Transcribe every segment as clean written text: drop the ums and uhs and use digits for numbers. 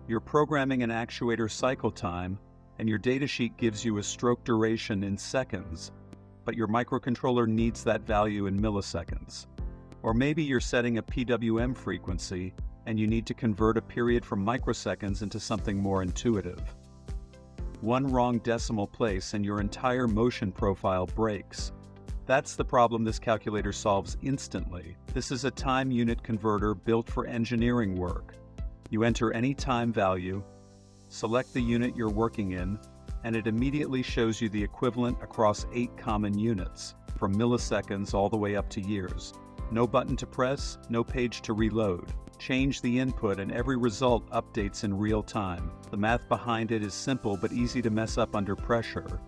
You're programming an actuator cycle time, and your datasheet gives you a stroke duration in seconds, but your microcontroller needs that value in milliseconds. Or maybe you're setting a PWM frequency, and you need to convert a period from microseconds into something more intuitive. One wrong decimal place and your entire motion profile breaks. That's the problem this calculator solves instantly. This is a time unit converter built for engineering work. You enter any time value, select the unit you're working in, and it immediately shows you the equivalent across 8 common units, from milliseconds all the way up to years. No button to press, no page to reload. Change the input and every result updates in real time. The math behind it is simple but easy to mess up under pressure.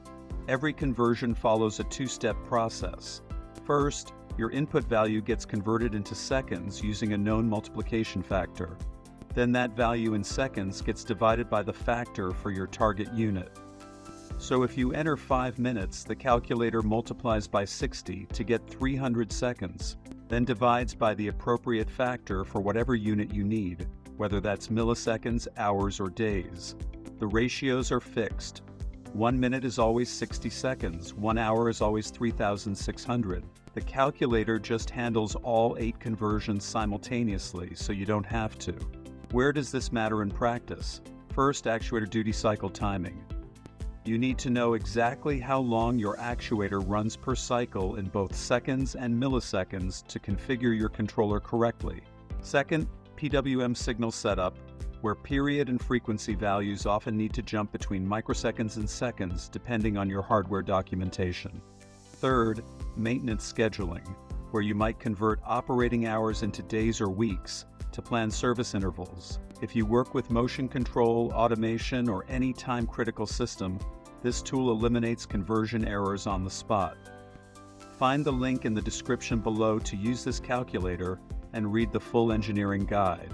Every conversion follows a 2-step process. First, your input value gets converted into seconds using a known multiplication factor. Then that value in seconds gets divided by the factor for your target unit. So if you enter 5 minutes, the calculator multiplies by 60 to get 300 seconds, then divides by the appropriate factor for whatever unit you need, whether that's milliseconds, hours, or days. The ratios are fixed. 1 minute is always 60 seconds, 1 hour is always 3,600. The calculator just handles all 8 conversions simultaneously, so you don't have to. Where does this matter in practice? First, actuator duty cycle timing. You need to know exactly how long your actuator runs per cycle in both seconds and milliseconds to configure your controller correctly. Second, PWM signal setup, where period and frequency values often need to jump between microseconds and seconds depending on your hardware documentation. Third, maintenance scheduling, where you might convert operating hours into days or weeks to plan service intervals. If you work with motion control, automation, or any time-critical system, this tool eliminates conversion errors on the spot. Find the link in the description below to use this calculator and read the full engineering guide.